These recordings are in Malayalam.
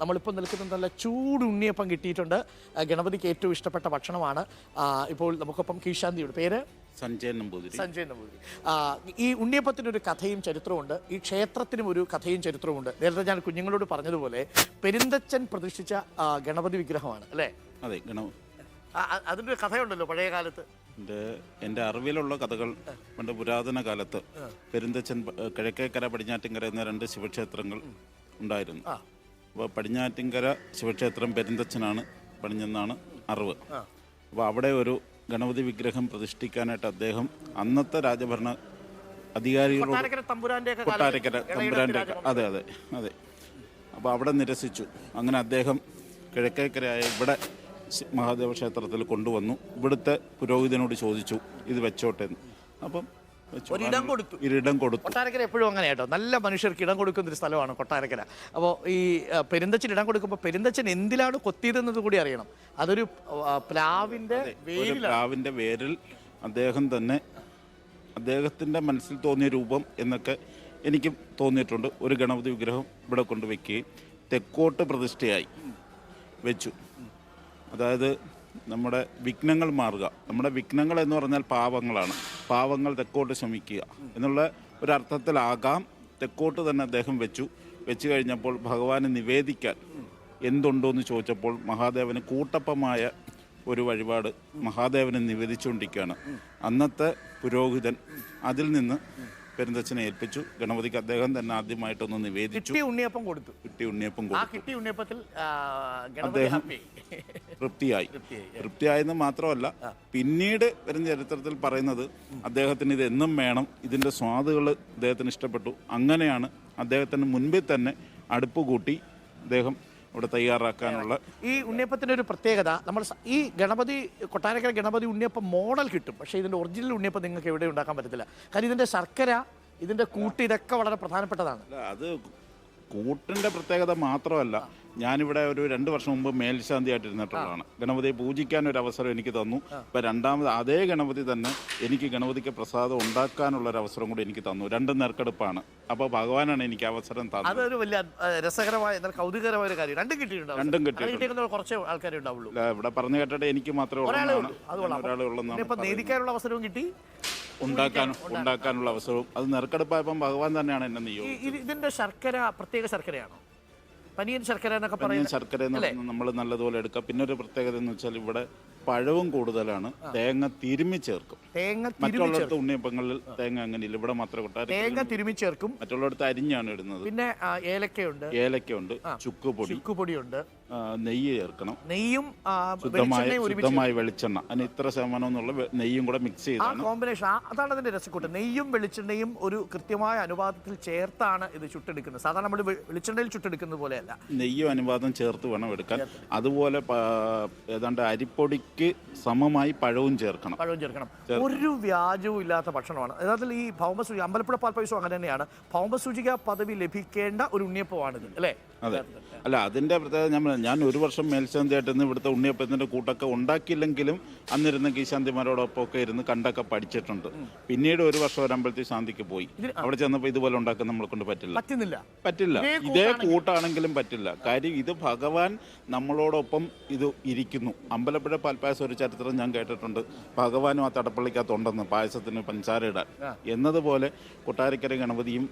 നമ്മളിപ്പോൾ നിൽക്കുന്നത് നല്ല ചൂട് ഉണ്ണിയപ്പം കിട്ടിയിട്ടുണ്ട്. ഗണപതിക്ക് ഏറ്റവും ഇഷ്ടപ്പെട്ട ഭക്ഷണമാണ്. ഇപ്പോൾ നമുക്കൊപ്പം കീശാന്തിയുടെ പേര് സഞ്ജയൻ നമ്പൂതിരി. ഈ ഉണ്ണിയപ്പത്തിനൊരു കഥയും ചരിത്രമുണ്ട്, ഈ ക്ഷേത്രത്തിനും ഒരു കഥയും ചരിത്രമുണ്ട്. നേരത്തെ ഞാൻ കുഞ്ഞുങ്ങളോട് പറഞ്ഞതുപോലെ പെരുന്തച്ചൻ പ്രതിഷ്ഠിച്ച ഗണപതി വിഗ്രഹമാണ് അല്ലേ? അതെ, അതിൻ്റെ ഒരു കഥയുണ്ടല്ലോ പഴയ കാലത്ത്. എൻ്റെ അറിവിലുള്ള കഥകൾ പണ്ട് പുരാതന കാലത്ത് പെരുന്തച്ചൻ കിഴക്കേക്കര പടിഞ്ഞാറ്റിൻകര എന്ന രണ്ട് ശിവക്ഷേത്രങ്ങൾ ഉണ്ടായിരുന്നു. അപ്പോൾ പടിഞ്ഞാറ്റിൻകര ശിവക്ഷേത്രം പെരുന്തച്ചനാണ് പണിഞ്ഞെന്നാണ് അറിവ്. അപ്പോൾ അവിടെ ഒരു ഗണപതി വിഗ്രഹം പ്രതിഷ്ഠിക്കാനായിട്ട് അദ്ദേഹം അന്നത്തെ രാജഭരണ അധികാരികളോട് കൊട്ടാരക്കര തമ്പുരാൻ്റെ അതെ അതെ അതെ അപ്പോൾ അവിടെ നിരസിച്ചു. അങ്ങനെ അദ്ദേഹം കിഴക്കേക്കരയായ ഇവിടെ മഹാദേവ ക്ഷേത്രത്തിൽ കൊണ്ടുവന്നു. ഇവിടുത്തെ പുരോഹിതനോട് ചോദിച്ചു ഇത് വെച്ചോട്ടെ എന്ന്. അപ്പം ഒരിടം കൊടുത്തു. കൊട്ടാരക്കര എപ്പോഴും അങ്ങനെ കേട്ടോ, നല്ല മനുഷ്യർക്ക് ഇടം കൊടുക്കുന്ന ഒരു സ്ഥലമാണ് കൊട്ടാരക്കര. അപ്പോൾ ഈ പെരുന്തച്ചൻ ഇടം കൊടുക്കുമ്പോൾ പെരുന്തച്ചൻ എന്തിലാണ് കൊത്തിയതെന്നത് കൂടി അറിയണം. അതൊരു പ്ലാവിൻ്റെ വേരിൽ അദ്ദേഹം തന്നെ അദ്ദേഹത്തിൻ്റെ മനസ്സിൽ തോന്നിയ രൂപം എന്നൊക്കെ എനിക്കും തോന്നിയിട്ടുണ്ട്. ഒരു ഗണപതി വിഗ്രഹം ഇവിടെ കൊണ്ടുവയ്ക്കുകയും തെക്കോട്ട് പ്രതിഷ്ഠയായി വെച്ചു. അതായത് നമ്മുടെ വിഘ്നങ്ങൾ മാറുക. നമ്മുടെ വിഘ്നങ്ങൾ എന്ന് പറഞ്ഞാൽ പാവങ്ങളാണ്. പാവങ്ങൾ തെക്കോട്ട് ശമിക്കുക എന്നുള്ള ഒരർത്ഥത്തിലാകാം തെക്കോട്ട് തന്നെ അദ്ദേഹം വെച്ച് കഴിഞ്ഞപ്പോൾ ഭഗവാന് നിവേദിക്കാൻ എന്തുണ്ടോ എന്ന് ചോദിച്ചപ്പോൾ മഹാദേവന് കൂട്ടപ്പമായ ഒരു വഴിപാട് മഹാദേവന് നിവേദിച്ചുകൊണ്ടിരിക്കുകയാണ്. അന്നത്തെ പുരോഹിതൻ അതിൽ നിന്ന് പെരുന്തച്ചനെ ഏൽപ്പിച്ചു. ഗണപതിക്ക് അദ്ദേഹം തന്നെ ആദ്യമായിട്ടൊന്ന് നിവേദിച്ചു. കിട്ടിയ ഉണ്ണിയപ്പം കൊടുത്തു. അദ്ദേഹം തൃപ്തിയായെന്ന് മാത്രമല്ല, പിന്നീട് വരുന്ന ചരിത്രത്തിൽ പറയുന്നത് അദ്ദേഹത്തിന് ഇത് എന്നും വേണം, ഇതിൻ്റെ സ്വാദുകൾ അദ്ദേഹത്തിന് ഇഷ്ടപ്പെട്ടു. അങ്ങനെയാണ് അദ്ദേഹത്തിന് മുൻപിൽ തന്നെ അടുപ്പ് കൂട്ടി അദ്ദേഹം ഇവിടെ തയ്യാറാക്കാനുള്ള. ഈ ഉണ്ണിയപ്പത്തിൻ്റെ ഒരു പ്രത്യേകത, നമ്മൾ ഈ കൊട്ടാരക്കര ഗണപതി ഉണ്ണിയപ്പം മോഡൽ കിട്ടും, പക്ഷേ ഇതിൻ്റെ ഒറിജിനൽ ഉണ്ണിയപ്പം നിങ്ങൾക്ക് എവിടെ ഉണ്ടാക്കാൻ പറ്റത്തില്ല. കാരണം ഇതിൻ്റെ ശർക്കര, ഇതിൻ്റെ കൂട്ട്, ഇതൊക്കെ വളരെ പ്രധാനപ്പെട്ടതാണ്. അത് കൂട്ടിൻ്റെ പ്രത്യേകത മാത്രമല്ല, ഞാനിവിടെ ഒരു 2 വർഷം മുമ്പ് മേൽശാന്തിയായിട്ടിരുന്നിട്ടുള്ളതാണ്. ഗണപതിയെ പൂജിക്കാൻ ഒരു അവസരം എനിക്ക് തന്നു. ഇപ്പം രണ്ടാമത് അതേ ഗണപതി തന്നെ എനിക്ക് ഗണപതിക്ക് പ്രസാദം ഉണ്ടാക്കാനുള്ള ഒരു അവസരം കൂടി എനിക്ക് തന്നു. 2 നെറുക്കെടുപ്പാണ്. അപ്പോൾ ഭഗവാനാണ് എനിക്ക് അവസരം തന്നത്. അതൊരു വലിയ രസകരമായ കൗതുകകരമായ ഒരു കാര്യം. രണ്ടും കിട്ടിയിട്ടുണ്ട്. കുറച്ച് ആൾക്കാരെ ഉണ്ടാവുള്ളൂ. ഇവിടെ പറഞ്ഞു കേട്ടിട്ട് എനിക്ക് മാത്രമേ നേദിക്കാനുള്ള അവസരവും കിട്ടി, ഉണ്ടാക്കാനുള്ള അവസരവും. അത് നെറുക്കെടുപ്പായപ്പം ഭഗവാൻ തന്നെയാണ് എന്നെ നിയോഗിച്ചത്. ഇതിന്റെ ശർക്കര പ്രത്യേക ശർക്കരയാണോ? പനിയൻ ശർക്കര എന്നൊക്കെ പറയുന്നത്. ശർക്കര നമ്മൾ നല്ലതുപോലെ എടുക്കുക. പിന്നെ ഒരു പ്രത്യേകത എന്ന് വെച്ചാൽ ഇവിടെ പഴവും കൂടുതലാണ്. തേങ്ങ തിരുമ്മി ചേർക്കും. മറ്റുള്ളിടത്ത് ഉണ്ണിയപ്പങ്ങളിൽ തേങ്ങ അങ്ങനെയില്ല, ഇവിടെ മാത്രമേ തേങ്ങ തിരുമ്മി ചേർക്കും. മറ്റുള്ളിടത്ത് അരിഞ്ഞാണ് ഇടുന്നത്. പിന്നെ ഏലക്കയുണ്ട്, ചുക്കുപൊടിയുണ്ട്, നെയ്യ് ചേർക്കണം. നെയ്യും ശുദ്ധമായ വെളിച്ചെണ്ണ, അതിന് ഇത്ര ശതമാനം എന്നുള്ള നെയ്യും കൂടെ മിക്സ് ചെയ്താണ് കോമ്പിനേഷൻ. അതാണ് അതിന്റെ രസക്കൂട്ട്. നെയ്യും വെളിച്ചെണ്ണയും ഒരു കൃത്യമായ അനുപാതത്തിൽ ചേർത്താണ് ഇത് ചുട്ടെടുക്കുന്നത്. സാധാരണ നമ്മൾ വെളിച്ചെണ്ണയിൽ ചുട്ടെടുക്കുന്നത് പോലെയല്ല. നെയ്യും അനുപാതം ചേർത്ത് വേണം എടുക്കാൻ. അതുപോലെ ഏതാണ്ട് അരിപ്പൊടിക്ക് സമമായി പഴവും ചേർക്കണം. ഒരു വ്യാജവും ഇല്ലാത്ത ഭക്ഷണമാണ്. യഥാർത്ഥത്തിൽ ഈ ഭൗമസൂചിക, അമ്പലപ്പുഴ പാൽപ്പായസം അങ്ങനെ തന്നെയാണ്. ഭൗമസൂചിക പദവി ലഭിക്കേണ്ട ഒരു ഉണ്ണിയപ്പമാണിത് അല്ലേ? അതെ. അല്ല, അതിൻ്റെ പ്രത്യേകത ഞാൻ 1 വർഷം മേൽശാന്തിയായിട്ടിരുന്ന് ഇവിടുത്തെ ഉണ്ണിയപ്പത്തിൻ്റെ കൂട്ടൊക്കെ ഉണ്ടാക്കിയില്ലെങ്കിലും അന്നിരുന്ന് കീശാന്തിമാരോടൊപ്പം ഒക്കെ ഇരുന്ന് കണ്ടൊക്കെ പഠിച്ചിട്ടുണ്ട്. പിന്നീട് 1 വർഷം ഒരു അമ്പലത്തിൽ ശാന്തിക്ക് പോയി. അവിടെ ചെന്നപ്പോൾ ഇതുപോലെ ഉണ്ടാക്കാൻ നമ്മളെ കൊണ്ട് പറ്റില്ല. ഇതേ കൂട്ടാണെങ്കിലും പറ്റില്ല. കാര്യം ഇത് ഭഗവാൻ നമ്മളോടൊപ്പം ഇത് ഇരിക്കുന്നു. അമ്പലപ്പുഴ പാൽപ്പായസം ഒരു ചരിത്രം ഞാൻ കേട്ടിട്ടുണ്ട്. ഭഗവാനും ആ തടപ്പള്ളിക്കകത്തുണ്ടെന്ന് പായസത്തിന് പഞ്ചാര ഇടാൻ എന്നതുപോലെ കൊട്ടാരക്കര ഗണപതിയും.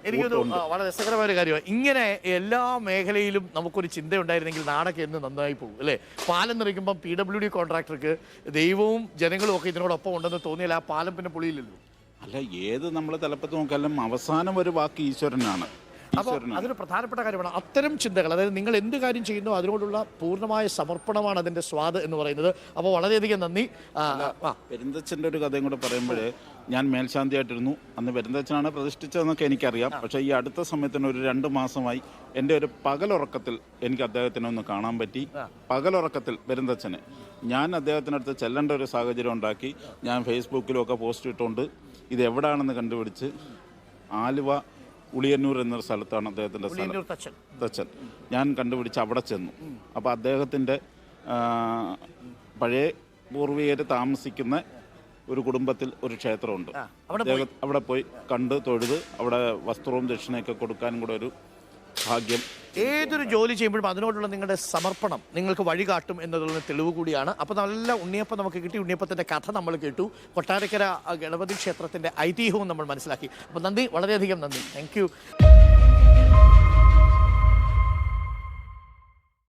എനിക്ക് വളരെ രസകരമായ ഒരു കാര്യമാണ്. ഇങ്ങനെ എല്ലാ മേഖലയിലും നമുക്കൊരു ചിന്ത ഉണ്ടായിരുന്നെങ്കിൽ നാടൊക്കെ എന്ന് നന്നായി പോകും അല്ലേ? പാലം നിറയ്ക്കുമ്പം PWD കോൺട്രാക്ടർക്ക് ദൈവവും ജനങ്ങളും ഒക്കെ ഇതിനോടൊപ്പം ഉണ്ടെന്ന് തോന്നിയാൽ ആ പാലം പിന്നെ പൊളിയില്ലല്ലോ. അല്ല, ഏത് നമ്മൾ തലപ്പത്ത് നോക്കാലും അവസാനം ഒരു വാക്ക് ഈശ്വരനാണ്. അപ്പോൾ അതൊരു പ്രധാനപ്പെട്ട കാര്യമാണ്. അത്തരം ചിന്തകൾ, അതായത് നിങ്ങൾ എന്ത് കാര്യം ചെയ്യുന്നു അതിനോടുള്ള പൂർണ്ണമായ സമർപ്പണമാണ് അതിൻ്റെ സ്വാദ് എന്ന് പറയുന്നത്. അപ്പോൾ വളരെയധികം നന്ദി. പെരുന്തച്ചൻ്റെ ഒരു കഥയും കൂടെ പറയുമ്പോൾ, ഞാൻ മേൽശാന്തിയായിട്ടിരുന്നു. അന്ന് പെരുന്തച്ചനാണ് പ്രതിഷ്ഠിച്ചതെന്നൊക്കെ എനിക്കറിയാം. പക്ഷേ ഈ അടുത്ത സമയത്തിന് ഒരു 2 മാസമായി എൻ്റെ ഒരു പകലുറക്കത്തിൽ എനിക്ക് അദ്ദേഹത്തിനെ ഒന്ന് കാണാൻ പറ്റി. പകലുറക്കത്തിൽ പെരുന്തച്ചനെ ഞാൻ അദ്ദേഹത്തിനടുത്ത് ചെല്ലേണ്ട ഒരു സാഹചര്യം ഉണ്ടാക്കി. ഞാൻ ഫേസ്ബുക്കിലൊക്കെ പോസ്റ്റ് ഇട്ടുകൊണ്ട് ഇത് എവിടെയാണെന്ന് കണ്ടുപിടിച്ച് ആലുവ ഉളിയന്നൂർ എന്നൊരു സ്ഥലത്താണ് അദ്ദേഹത്തിൻ്റെ തച്ചൻ. ഞാൻ കണ്ടുപിടിച്ച് അവിടെ ചെന്നു. അപ്പോൾ അദ്ദേഹത്തിൻ്റെ പഴയ പൂർവികർ താമസിക്കുന്ന ഒരു കുടുംബത്തിൽ ഒരു ക്ഷേത്രമുണ്ട്. അവിടെ പോയി കണ്ട് തൊഴുത് അവിടെ വസ്ത്രവും ദക്ഷിണയൊക്കെ കൊടുക്കാനും കൂടെ ഒരു ഭാഗ്യം. ഏതൊരു ജോലി ചെയ്യുമ്പോഴും അതിനോടുള്ള നിങ്ങളുടെ സമർപ്പണം നിങ്ങൾക്ക് വഴികാട്ടും എന്നതുള്ള തെളിവ് കൂടിയാണ്. അപ്പോൾ നല്ല ഉണ്ണിയപ്പം നമുക്ക് കിട്ടി. ഉണ്ണിയപ്പത്തിൻ്റെ കഥ നമ്മൾ കേട്ടു. കൊട്ടാരക്കര ഗണപതി ക്ഷേത്രത്തിൻ്റെ ഐതിഹ്യവും നമ്മൾ മനസ്സിലാക്കി. അപ്പോൾ നന്ദി, വളരെയധികം നന്ദി. Thank you.